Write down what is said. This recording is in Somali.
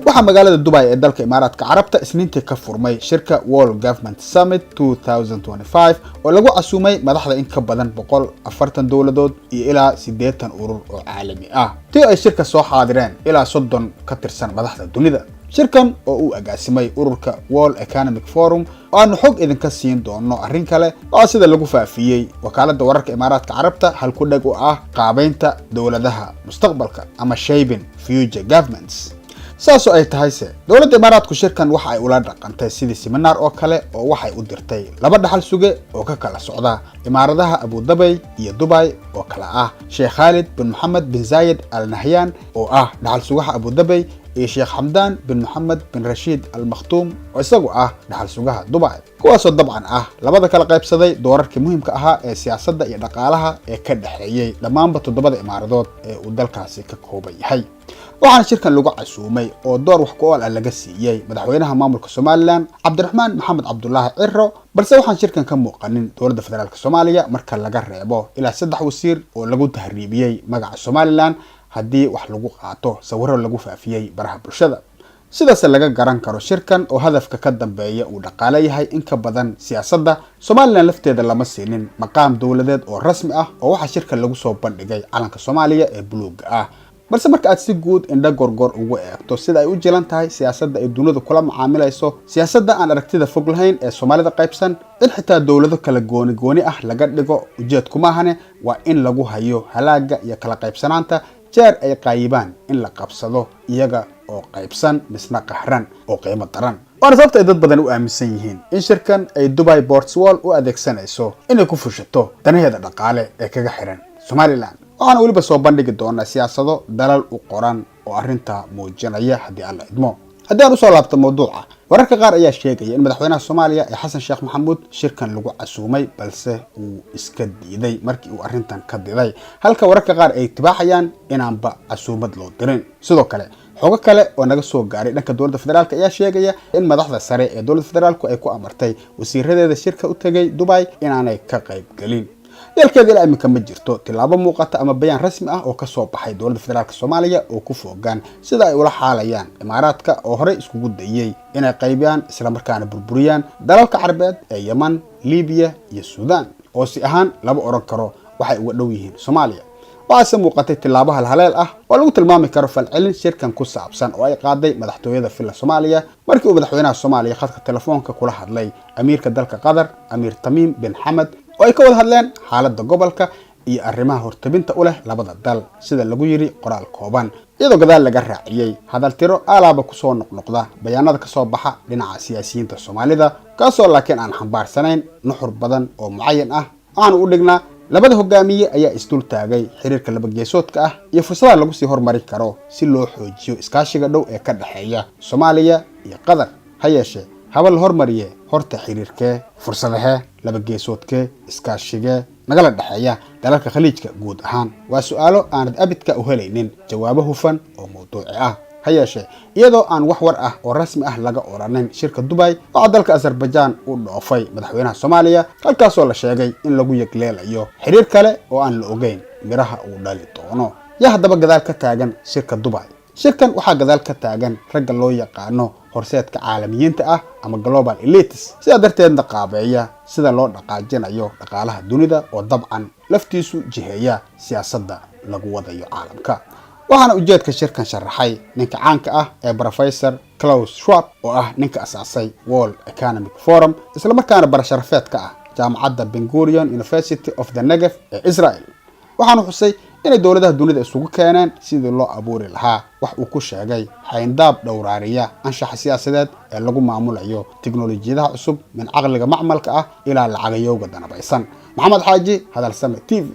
waxaa magaalada Dubai ee dalka Imaaraadka Carabta isniintii ka furmay shirka World Government Summit 2025 oo lagu casuumay madaxda in ka badan 140 dawladood iyo ilaa 80 urur oo caalami ah. tii ay shirka soo xaadireen ilaa 30 ka tirsan madaxda dunida. shirkan oo uu agaasimay ururka World Economic Forum oo aan xog idinka siin doono arrin kale oo sida lagu faafiyay wakaaladda wararka Imaaraadka Carabta hal ku dhag u ah qaabaynta dawladaha mustaqbalka ama shaping future governments. saasoo ay tahay dawladda Imaaraadku shirkan waxa ay ula dhaqantay sidii seminar oo kale oo waxay u dirtay laba dhaxal suge oo ka kala socda Imaaradaha Abu Dhabi iyo Dubai oo kala ah Sheikh Khalid bin Mohammed bin Zayed Al Nahyan oo ah dhaxal sugaha Abu Dhabi iyo Sheikh Hamdan bin Mohammed bin Rashid Al Maktoum oo isagu ah dhaxal sugaha Dubai. kuwaasoo dabcan ah labada kala qaybsaday doorarkii muhiimka ahaa ee siyaasadda iyo dhaqaalaha ee ka dhaxeeyay dhammaanba 7 imaaradood ee uu dalkaasi ka kooban yahay. waxaana shirkan lagu casuumay oo door wax ku ool ah laga siiyay madaxweynaha maamulka Somaliland Cabdiraxmaan Maxamed Cabdullaahi Cirro, balse waxaan shirkan ka muuqanin dowladda federaalka Soomaaliya marka laga reebo ilaa 3 wasiir oo lagu tahriibiyay magaca Somaliland haddii wax lagu qaato sawirro lagu faafiyay baraha bulshada. sidaas laga garan karo shirkan oo hadafka ka dambeeya uu dhaqaale yahay in ka badan siyaasadda Somaliland lafteeda lama siinin maqaam dawladeed oo rasmi ah oo waxa shirkan lagu soo bandhigay calanka Soomaaliya ee buluuga ah. balse marka aad si guud indha gorgor ugu eegto sida ay u jilan tahay siyaasadda ay dunida kula macaamilayso siyaasadda aan aragtida fog lahayn ee Soomaalida qaybsan in xitaa dawlado kala gooni ah laga dhigo ujeedku maahane waa in lagu hayo halaaga iyo kala qaybsanaanta jeer ay qaybaan in la qabsado iyaga oo qaybsan misna qahran oo qiimo daran. waana sababta ay dad badan u aaminsan yihiin in shirkan ay Dubai Ports World u adeegsanayso inay ku fushato danaheeda dhaqaale ee kaga xiran Somaliland. waxaana weliba soo bandhigi doonaa siyaasado dalal u qoran oo arrinta muujinaya haddii alla idmo. haddii aan usoo laabto mawduuca, wararka qaar ayaa sheegaya in madaxweynaha Soomaaliya ee Xasan Sheekh Maxamuud shirkan lagu casuumay balse uu iska diiday markii uu arrintan ka diday, halka wararka qaar ay tibaaxayaan inaanba casuumad loo dirin. sidoo kale xogo kale oo naga soo gaaray dhanka dowladda federaalka ayaa sheegaya in madaxda sare ee dowladda federaalku ay ku amartay wasiiradeeda shirka u tagay Dubai inaanay ka qayb galin. dalkeeda ilaa iminka ma jirto tilaabo muuqata ama bayaan rasmi ah oo ka soo baxay dowladda federaalka Soomaaliya oo ku fogaan sida ay ula xaalayaan Imaaraadka oo hore iskugu dayay inay qaybiyaan isla markaana burburiyaan dalalka Carabeed ee Yemen, Liibiya iyo Suudaan oo si ahaan laba oran karo waxay uga dhow yihiin Soomaaliya. waxaase muuqatay tilaabo halhaleel ah oo lagu tilmaami karo falcelin shirkan ku saabsan oo ay qaaday madaxtooyada filla Soomaaliya markii uu madaxweynaha Soomaaliya khadka telefoonka kula hadlay amiirka dalka Qatar Amiir Tamiim bin Hamad oo ay ka wada hadleen xaaladda gobolka iyo arrimaha hortabinta u leh labada dal sida lagu yiri qoraal kooban, iyadoo gadaal laga raaciyay hadal tiro alaaba ku soo noqnoqda bayaanada ka soo baxa dhinaca siyaasiyiinta Soomaalida kaasoo laakiin aan xambaarsanayn nuxur badan oo mucayan ah. waxaan u dhignaa labada hogaamiye ayaa isdul taagay xiriirka laba geesoodka ah iyo fursadaha lagu sii hormari karo si loo xoojiyo iskaashiga dhow ee ka dhaxeeya Soomaaliya iyo Qatar. ha yeeshee haba la hormariye horta xiriirkee, fursadaha laba geesoodkee, iskaashigee nagala dhaxeeya dalalka khaliijka guud ahaan waa su'aalo aanad abidka u helaynin jawaabo hufan oo mawduuci ah. ha yeeshee iyadoo aan wax war ah oo rasmi ah laga oranin shirka Dubai oo dalka Azerbaijan u dhoofay madaxweynaha Soomaaliya halkaasoo la sheegay in lagu yagleelayo xiriir kale oo aan la ogeyn miraha uu dhali doono. yaa haddaba gadaal ka taagan shirka Dubai? shirkan waxaa gadaal ka taagan ragga loo yaqaano horseedka caalamiyiinta ah ama global elites, sidaa darteedna qaabeeya sida loo dhaqaajinayo dhaqaalaha dunida oo dabcan laftiisu jiheeya siyaasadda lagu wadayo caalamka. waxaana ujeedka shirkan sharaxay ninka caanka ah ee Professor Klaus Schwab oo ah ninka asaasay World Economic Forum isla markaana barasharafeed ka ah jaamacadda Ben Gurion University of the Negev ee Israel. waxaana xusay inay dowladaha dunida isugu keeneen sidii loo abuuri lahaa wax uu ku sheegay xayndaab dhowraariya anshaxa siyaasadeed ee lagu maamulayo tiknoolajiyadaha cusub min caqliga macmalka ah ilaa lacagayowga danabaysan. maxamed xaaji, hadal same TV.